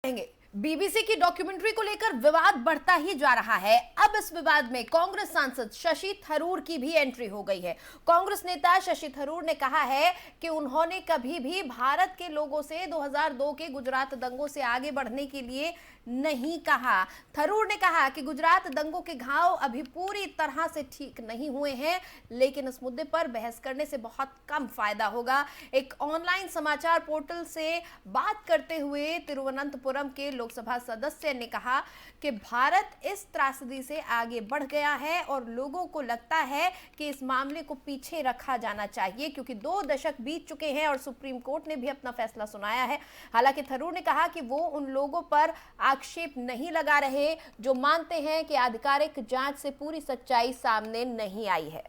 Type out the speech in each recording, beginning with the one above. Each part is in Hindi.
रहेंगे। बीबीसी की डॉक्यूमेंट्री को लेकर विवाद बढ़ता ही जा रहा है। अब इस विवाद में कांग्रेस सांसद शशि थरूर की भी एंट्री हो गई है। कांग्रेस नेता शशि थरूर ने कहा है कि उन्होंने कभी भी भारत के लोगों से 2002 के गुजरात दंगों से आगे बढ़ने के लिए नहीं कहा। थरूर ने कहा कि गुजरात दंगों के घाव अभी पूरी तरह से ठीक नहीं हुए हैं, लेकिन इस मुद्दे पर बहस करने से बहुत कम फायदा होगा। एक ऑनलाइन समाचार पोर्टल से बात करते हुए तिरुवनंतपुरम के लोकसभा सदस्य ने कहा कि भारत इस त्रासदी से आगे बढ़ गया है और लोगों को लगता है कि इस मामले को पीछे रखा जाना चाहिए, क्योंकि 2 दशक बीत चुके हैं और सुप्रीम कोर्ट ने भी अपना फैसला सुनाया है। हालांकि थरूर ने कहा कि वो उन लोगों पर आक्षेप नहीं लगा रहे जो मानते हैं कि आधिकारिक जांच से पूरी सच्चाई सामने नहीं आई है।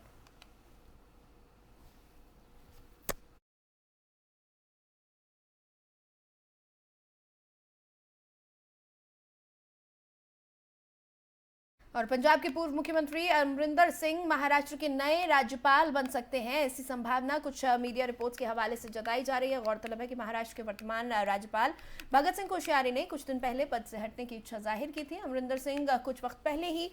और पंजाब के पूर्व मुख्यमंत्री अमरिंदर सिंह महाराष्ट्र के नए राज्यपाल बन सकते हैं, ऐसी संभावना कुछ मीडिया रिपोर्ट्स के हवाले से जताई जा रही है। गौरतलब है कि महाराष्ट्र के वर्तमान राज्यपाल भगत सिंह कोश्यारी ने कुछ दिन पहले पद से हटने की इच्छा जाहिर की थी। अमरिंदर सिंह कुछ वक्त पहले ही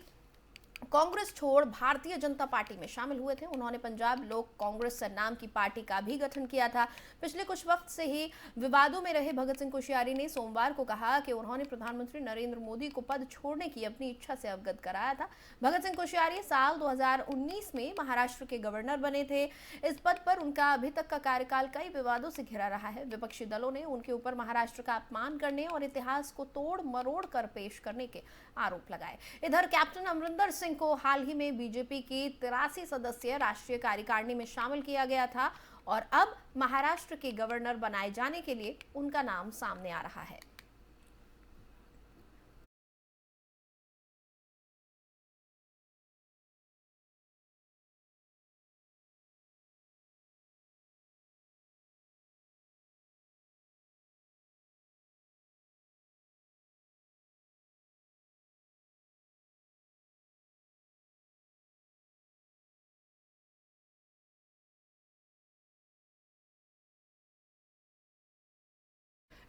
कांग्रेस छोड़ भारतीय जनता पार्टी में शामिल हुए थे। उन्होंने पंजाब लोक कांग्रेस नाम की पार्टी का भी गठन किया था। पिछले कुछ वक्त से ही विवादों में रहे भगत सिंह कोश्यारी ने सोमवार को कहा कि उन्होंने प्रधानमंत्री नरेंद्र मोदी को पद छोड़ने की अपनी इच्छा से अवगत कराया था। भगत सिंह कोश्यारी साल 2019 में महाराष्ट्र के गवर्नर बने थे। इस पद पर उनका अभी तक का कार्यकाल कई विवादों से घिरा रहा है। विपक्षी दलों ने उनके ऊपर महाराष्ट्र का अपमान करने और इतिहास को तोड़ मरोड़ कर पेश करने के आरोप लगाए। इधर कैप्टन अमरिंदर सिंह को हाल ही में बीजेपी की 83 सदस्यीय राष्ट्रीय कार्यकारिणी में शामिल किया गया था और अब महाराष्ट्र के गवर्नर बनाए जाने के लिए उनका नाम सामने आ रहा है।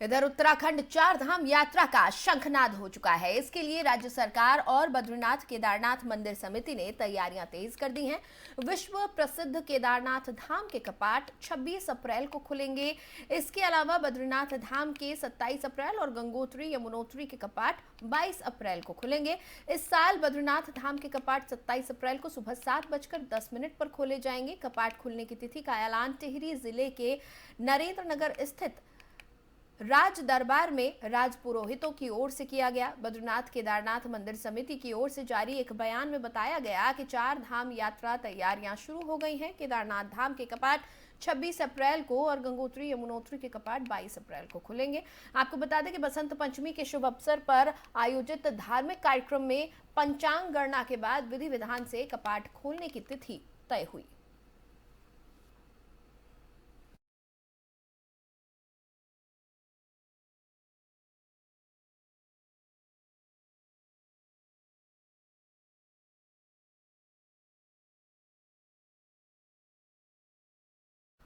इधर उत्तराखंड 4 धाम यात्रा का शंखनाद हो चुका है। इसके लिए राज्य सरकार और बद्रीनाथ केदारनाथ मंदिर समिति ने तैयारियां तेज कर दी हैं। विश्व प्रसिद्ध केदारनाथ धाम के कपाट 26 अप्रैल को खुलेंगे। इसके अलावा बद्रीनाथ धाम के 27 अप्रैल और गंगोत्री यमुनोत्री के कपाट 22 अप्रैल को खुलेंगे। इस साल बद्रीनाथ धाम के कपाट 27 अप्रैल को सुबह 7:10 पर खोले जाएंगे। कपाट खुलने की तिथि का ऐलान टिहरी जिले के नरेंद्र नगर स्थित राज दरबार में राज पुरोहितों की ओर से किया गया। बद्रीनाथ केदारनाथ मंदिर समिति की ओर से जारी एक बयान में बताया गया कि 4 धाम यात्रा तैयारियां शुरू हो गई हैं। केदारनाथ धाम के कपाट 26 अप्रैल को और गंगोत्री यमुनोत्री के कपाट 22 अप्रैल को खुलेंगे। आपको बता दें कि बसंत पंचमी के शुभ अवसर पर आयोजित धार्मिक कार्यक्रम में पंचांग गणना के बाद विधि विधान से कपाट खोलने की तिथि तय हुई।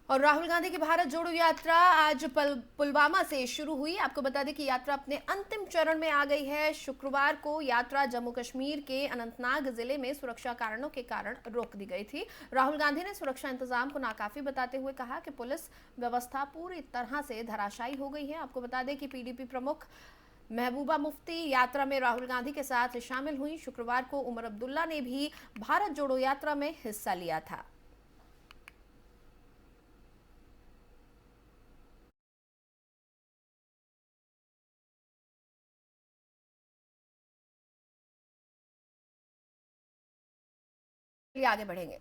और राहुल गांधी की भारत जोड़ो यात्रा आज पुलवामा से शुरू हुई। आपको बता दें कि यात्रा अपने अंतिम चरण में आ गई है। शुक्रवार को यात्रा जम्मू कश्मीर के अनंतनाग जिले में सुरक्षा कारणों के कारण रोक दी गई थी। राहुल गांधी ने सुरक्षा इंतजाम को नाकाफी बताते हुए कहा कि पुलिस व्यवस्था पूरी तरह से धराशायी हो गई है। आपको बता दें कि पीडीपी प्रमुख महबूबा मुफ्ती यात्रा में राहुल गांधी के साथ शामिल हुई। शुक्रवार को उमर अब्दुल्ला ने भी भारत जोड़ो यात्रा में हिस्सा लिया था। आगे बढ़ेंगे।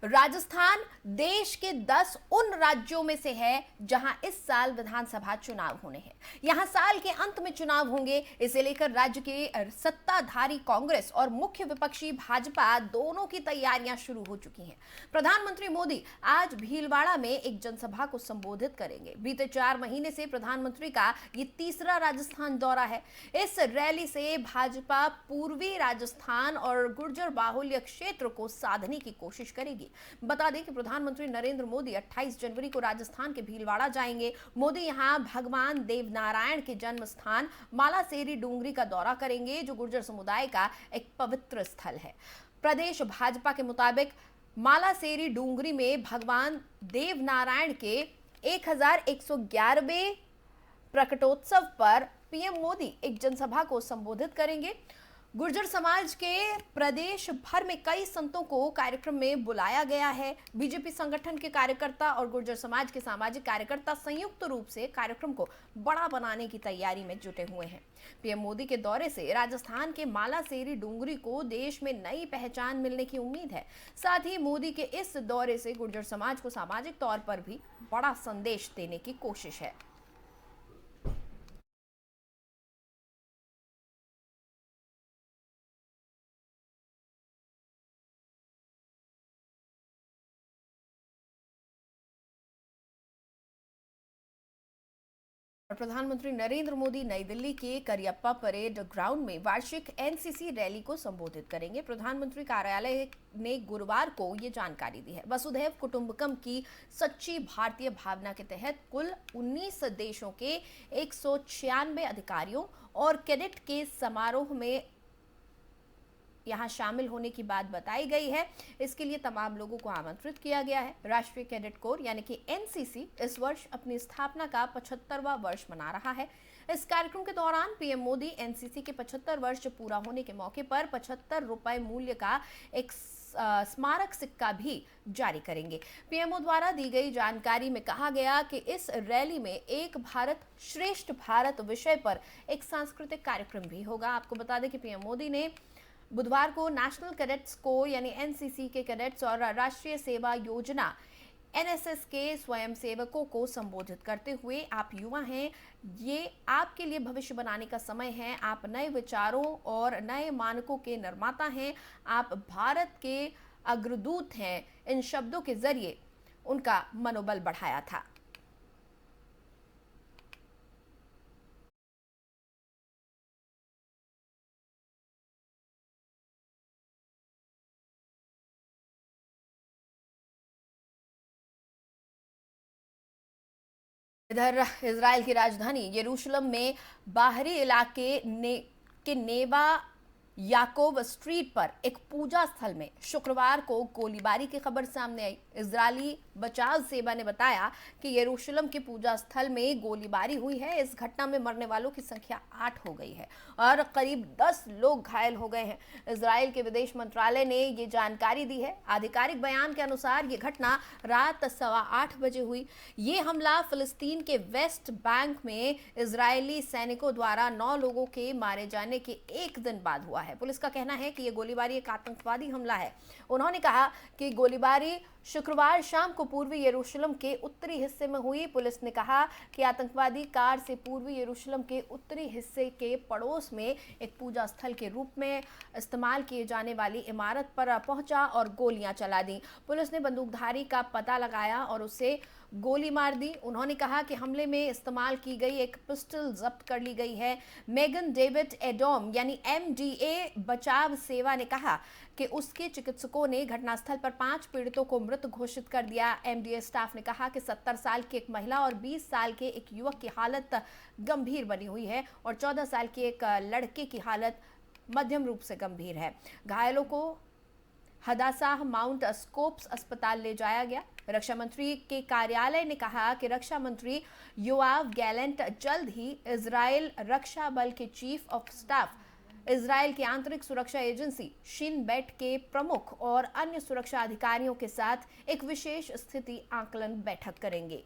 राजस्थान देश के 10 उन राज्यों में से है जहां इस साल विधानसभा चुनाव होने हैं। यहां साल के अंत में चुनाव होंगे। इसे लेकर राज्य के सत्ताधारी कांग्रेस और मुख्य विपक्षी भाजपा दोनों की तैयारियां शुरू हो चुकी हैं। प्रधानमंत्री मोदी आज भीलवाड़ा में एक जनसभा को संबोधित करेंगे। बीते 4 महीने से प्रधानमंत्री का ये तीसरा राजस्थान दौरा है। इस रैली से भाजपा पूर्वी राजस्थान और गुर्जर बाहुल्य क्षेत्र को साधने की कोशिश करेगी। की। बता दें कि प्रधानमंत्री नरेंद्र मोदी 28 जनवरी को राजस्थान के भीलवाड़ा जाएंगे। मोदी यहां भगवान देवनारायण के जन्म स्थान मालासेरी डूंगरी का दौरा करेंगे, जो गुर्जर समुदाय का एक पवित्र स्थल है। प्रदेश भाजपा के मुताबिक मालासेरी डूंगरी में भगवान देवनारायण के 1111वें प्रकटोत्सव पर पीएम मोदी एक जनसभा को संबोधित करेंगे। गुर्जर समाज के प्रदेश भर में कई संतों को कार्यक्रम में बुलाया गया है। बीजेपी संगठन के कार्यकर्ता और गुर्जर समाज के सामाजिक कार्यकर्ता संयुक्त रूप से कार्यक्रम को बड़ा बनाने की तैयारी में जुटे हुए हैं। पीएम मोदी के दौरे से राजस्थान के मालासेरी डूंगरी को देश में नई पहचान मिलने की उम्मीद है। साथ ही मोदी के इस दौरे से गुर्जर समाज को सामाजिक तौर पर भी बड़ा संदेश देने की कोशिश है। प्रधानमंत्री नरेंद्र मोदी नई दिल्ली के करियप्पा परेड ग्राउंड में वार्षिक एनसीसी रैली को संबोधित करेंगे। प्रधानमंत्री कार्यालय ने गुरुवार को ये जानकारी दी है। वसुधैव कुटुंबकम की सच्ची भारतीय भावना के तहत कुल 19 देशों के 196 अधिकारियों और कैडेट के समारोह में यहां शामिल होने की बात बताई गई है। इसके लिए तमाम लोगों को आमंत्रित किया गया है। राष्ट्रीय कैडेट कोर यानी कि एनसीसी इस वर्ष अपनी स्थापना का 75वां वर्ष मना रहा है। इस कार्यक्रम के दौरान पीएम मोदी एनसीसी के 75 वर्ष पूरा होने के मौके पर 75 रुपए मूल्य का एक स्मारक सिक्का भी जारी करेंगे। पीएमओ द्वारा दी गई जानकारी में कहा गया कि इस रैली में एक भारत श्रेष्ठ भारत विषय पर एक सांस्कृतिक कार्यक्रम भी होगा। आपको बता दें कि पीएम मोदी ने बुधवार को नेशनल कैडेट्स को यानी एनसीसी के कैडेट्स और राष्ट्रीय सेवा योजना एनएसएस के स्वयंसेवकों को संबोधित करते हुए, आप युवा हैं, ये आपके लिए भविष्य बनाने का समय है। आप नए विचारों और नए मानकों के निर्माता हैं। आप भारत के अग्रदूत हैं। इन शब्दों के जरिए उनका मनोबल बढ़ाया था। इधर इजराइल की राजधानी यरूशलेम में बाहरी इलाके के नेवा याकोब स्ट्रीट पर एक पूजा स्थल में शुक्रवार को गोलीबारी की खबर सामने आई। इजरायली बचाव सेवा ने बताया कि यरूशलेम के पूजा स्थल में गोलीबारी हुई है। इस घटना में मरने वालों की संख्या 8 हो गई है और करीब 10 लोग घायल हो गए हैं। इजराइल के विदेश मंत्रालय ने ये जानकारी दी है। आधिकारिक बयान के अनुसार ये घटना रात 8:15 बजे हुई। ये हमला फिलिस्तीन के वेस्ट बैंक में इजरायली सैनिकों द्वारा 9 लोगों के मारे जाने के एक दिन बाद हुआ है। पुलिस का कहना है कि यह गोलीबारी एक आतंकवादी हमला है। उन्होंने कहा कि गोलीबारी शुक्रवार शाम को पूर्वी यरूशलेम के उत्तरी हिस्से में हुई। पुलिस ने कहा कि आतंकवादी कार से पूर्वी यरूशलेम के उत्तरी हिस्से के पड़ोस में एक पूजा स्थल के रूप में इस्तेमाल किए जाने वाली इमारत पर पहुंचा और गोलियां चला दी। पुलिस ने बंदूकधारी का पता लगाया और उसे गोली मार दी। उन्होंने कहा कि हमले में इस्तेमाल की गई एक पिस्टल जब्त कर ली गई है। मेगन डेविड एडोम यानी एमडीए बचाव सेवा ने कहा कि उसके चिकित्सकों ने घटनास्थल पर 5 पीड़ितों को मृत घोषित कर दिया। एमडीए स्टाफ ने कहा कि 70 साल की एक महिला और 20 साल के एक युवक की हालत गंभीर बनी हुई है और 14 साल के एक लड़के की हालत मध्यम रूप से गंभीर है। घायलों को हदासाह माउंट स्कोप्स अस्पताल ले जाया गया। रक्षा मंत्री के कार्यालय ने कहा कि रक्षा मंत्री योआव गैलेंट जल्द ही इजराइल रक्षा बल के चीफ ऑफ स्टाफ, इजराइल की आंतरिक सुरक्षा एजेंसी शिन बेट के प्रमुख और अन्य सुरक्षा अधिकारियों के साथ एक विशेष स्थिति आकलन बैठक करेंगे।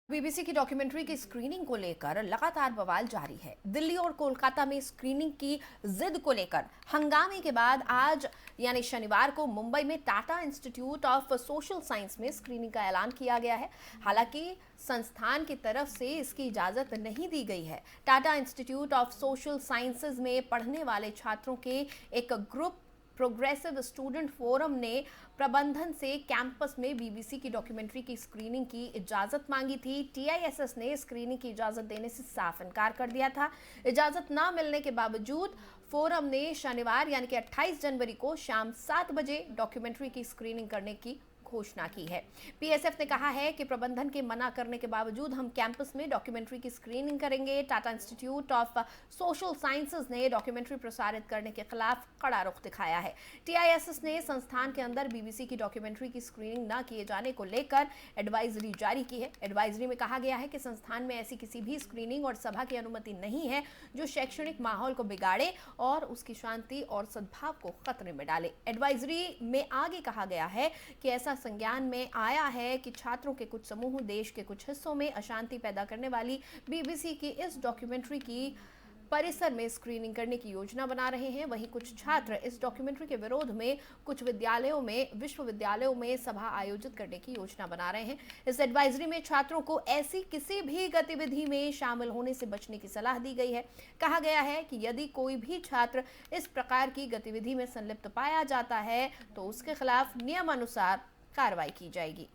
बीबीसी की डॉक्यूमेंट्री की स्क्रीनिंग को लेकर लगातार बवाल जारी है। दिल्ली और कोलकाता में स्क्रीनिंग की जिद को लेकर हंगामे के बाद आज यानी शनिवार को मुंबई में Tata institute of social science में स्क्रीनिंग का ऐलान किया गया है। हालांकि संस्थान की तरफ से इसकी इजाजत नहीं दी गई है। Tata institute of social sciences में पढ़ने वाले छात्रों के एक ग्रुप प्रोग्रेसिव स्टूडेंट फोरम ने प्रबंधन से कैंपस में बीबीसी की डॉक्यूमेंट्री की स्क्रीनिंग की इजाजत मांगी थी। टीआईएसएस ने स्क्रीनिंग की इजाजत देने से साफ इनकार कर दिया था। इजाजत न मिलने के बावजूद फोरम ने शनिवार यानी कि 28 जनवरी को शाम 7 बजे डॉक्यूमेंट्री की स्क्रीनिंग करने की घोषणा की है। पीएसएफ ने कहा है कि प्रबंधन के मना करने के बावजूद हम कैंपस में डॉक्यूमेंट्री की स्क्रीनिंग करेंगे। Tata institute of social sciences ने डॉक्यूमेंट्री प्रसारित करने के खिलाफ कड़ा रुख दिखाया है। टीआईएसएस ने संस्थान के अंदर बीबीसी की डॉक्यूमेंट्री की स्क्रीनिंग न किए जाने को लेकर एडवाइजरी जारी की है। एडवाइजरी में कहा गया है कि संस्थान में ऐसी किसी भी स्क्रीनिंग और सभा की अनुमति नहीं है जो शैक्षणिक माहौल को बिगाड़े और उसकी शांति और सद्भाव को खतरे में डाले। एडवाइजरी में आगे कहा गया है कि ऐसा संज्ञान में आया है कि छात्रों के कुछ समूह देश के कुछ हिस्सों में अशांति पैदा करने वाली बीबीसी की इस डॉक्यूमेंट्री की परिसर में स्क्रीनिंग करने की योजना बना रहे हैं। वहीं कुछ छात्र इस डॉक्यूमेंट्री के विरोध में कुछ विश्वविद्यालयों में सभा आयोजित करने की योजना बना रहे हैं। इस एडवाइजरी में छात्रों को ऐसी किसी भी गतिविधि में शामिल होने से बचने की सलाह दी गई है। कहा गया है कि यदि कोई भी छात्र इस प्रकार की गतिविधि में संलिप्त पाया जाता है तो उसके खिलाफ नियमानुसार कार्रवाई की जाएगी।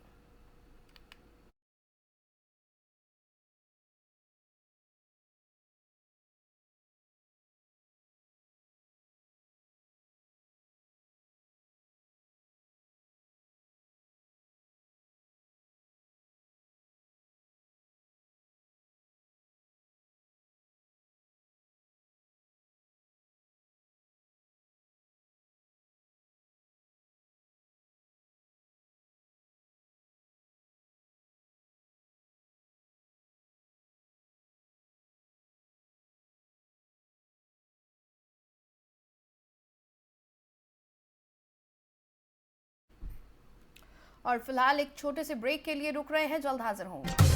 और फिलहाल एक छोटे से ब्रेक के लिए रुक रहे हैं, जल्द हाजिर होंगे।